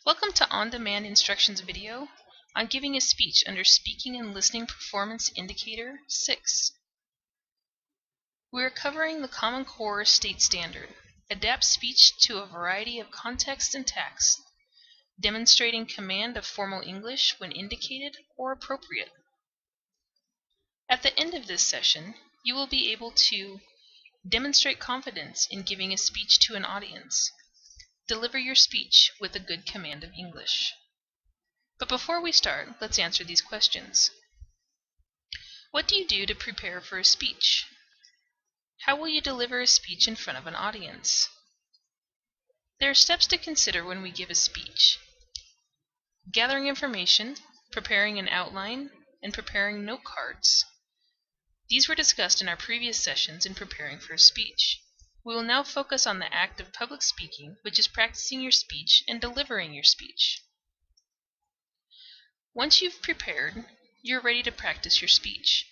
Welcome to On-Demand Instructions video on giving a speech under Speaking and Listening Performance Indicator 6. We are covering the Common Core State Standard, adapt speech to a variety of contexts and tasks, demonstrating command of formal English when indicated or appropriate. At the end of this session, you will be able to demonstrate confidence in giving a speech to an audience. Deliver your speech with a good command of English. But before we start, let's answer these questions. What do you do to prepare for a speech? How will you deliver a speech in front of an audience? There are steps to consider when we give a speech. Gathering information, preparing an outline, and preparing note cards. These were discussed in our previous sessions in preparing for a speech. We will now focus on the act of public speaking, which is practicing your speech and delivering your speech. Once you've prepared, you're ready to practice your speech.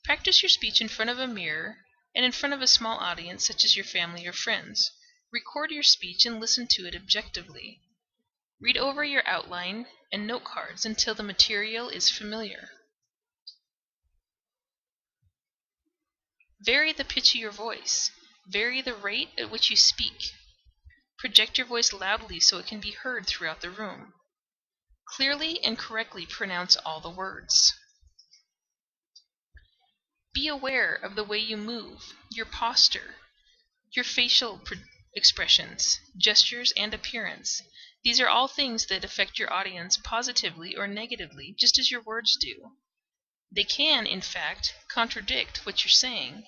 Practice your speech in front of a mirror and in front of a small audience such as your family or friends. Record your speech and listen to it objectively. Read over your outline and note cards until the material is familiar. Vary the pitch of your voice. Vary the rate at which you speak. Project your voice loudly so it can be heard throughout the room. Clearly and correctly pronounce all the words. Be aware of the way you move, your posture, your facial expressions, gestures, and appearance. These are all things that affect your audience positively or negatively, just as your words do. They can, in fact, contradict what you're saying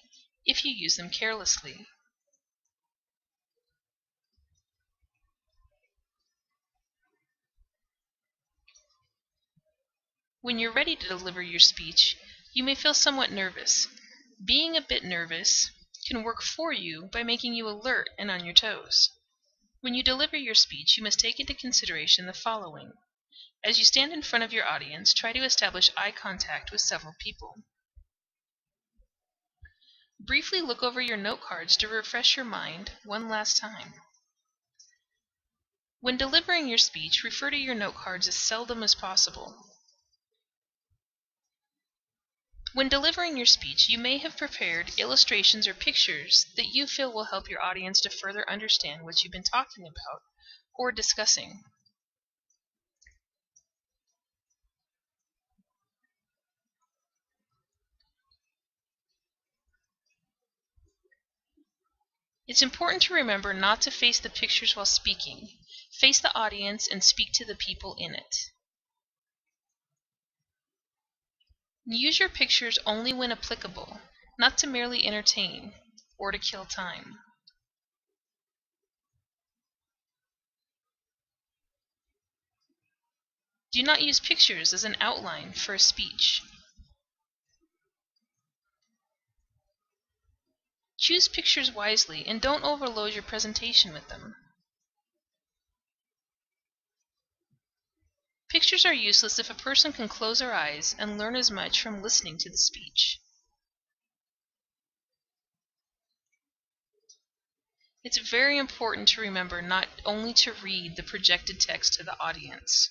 if you use them carelessly. When you're ready to deliver your speech, you may feel somewhat nervous. Being a bit nervous can work for you by making you alert and on your toes. When you deliver your speech, you must take into consideration the following. As you stand in front of your audience, try to establish eye contact with several people. Briefly look over your note cards to refresh your mind one last time. When delivering your speech, refer to your note cards as seldom as possible. When delivering your speech, you may have prepared illustrations or pictures that you feel will help your audience to further understand what you've been talking about or discussing. It's important to remember not to face the pictures while speaking. Face the audience and speak to the people in it. Use your pictures only when applicable, not to merely entertain or to kill time. Do not use pictures as an outline for a speech. Choose pictures wisely and don't overload your presentation with them. Pictures are useless if a person can close their eyes and learn as much from listening to the speech. It's very important to remember not only to read the projected text to the audience.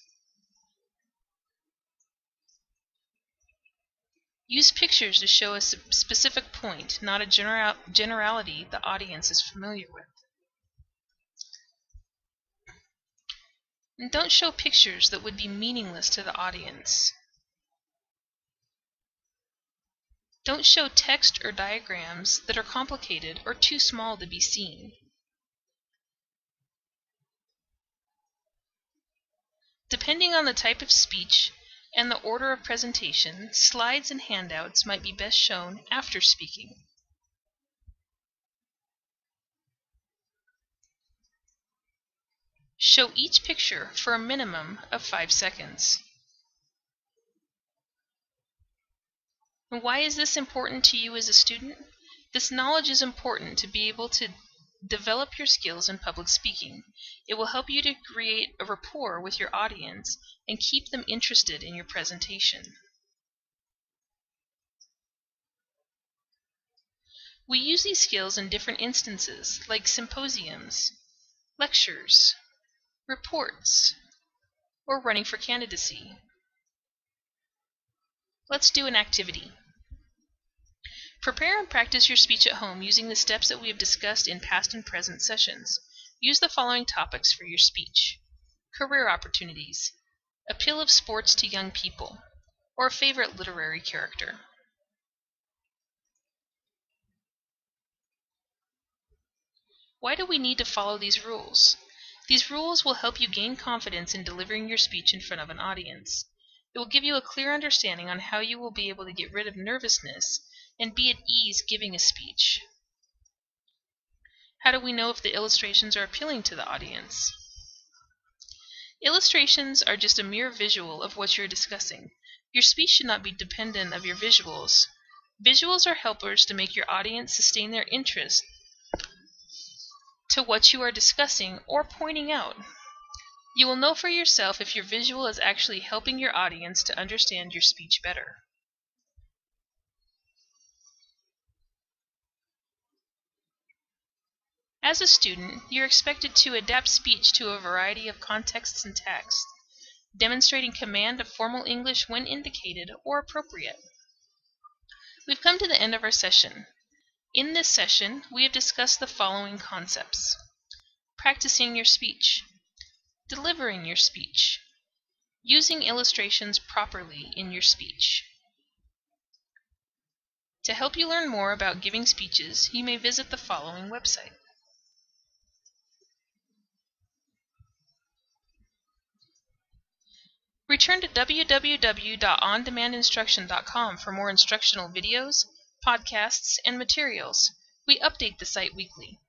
Use pictures to show a specific point, not a generality the audience is familiar with. And don't show pictures that would be meaningless to the audience. Don't show text or diagrams that are complicated or too small to be seen. Depending on the type of speech and the order of presentation, slides and handouts might be best shown after speaking. Show each picture for a minimum of 5 seconds. And why is this important to you as a student? This knowledge is important to be able to develop your skills in public speaking. It will help you to create a rapport with your audience and keep them interested in your presentation. We use these skills in different instances, like symposiums, lectures, reports, or running for candidacy. Let's do an activity. Prepare and practice your speech at home using the steps that we have discussed in past and present sessions. Use the following topics for your speech: career opportunities, appeal of sports to young people, or a favorite literary character. Why do we need to follow these rules? These rules will help you gain confidence in delivering your speech in front of an audience. It will give you a clear understanding on how you will be able to get rid of nervousness and be at ease giving a speech. How do we know if the illustrations are appealing to the audience? Illustrations are just a mere visual of what you're discussing. Your speech should not be dependent of your visuals. Visuals are helpers to make your audience sustain their interest to what you are discussing or pointing out. You will know for yourself if your visual is actually helping your audience to understand your speech better. As a student, you're expected to adapt speech to a variety of contexts and texts, demonstrating command of formal English when indicated or appropriate. We've come to the end of our session. In this session, we have discussed the following concepts: practicing your speech, delivering your speech, using illustrations properly in your speech. To help you learn more about giving speeches, you may visit the following website. Return to www.ondemandinstruction.com for more instructional videos, podcasts, and materials. We update the site weekly.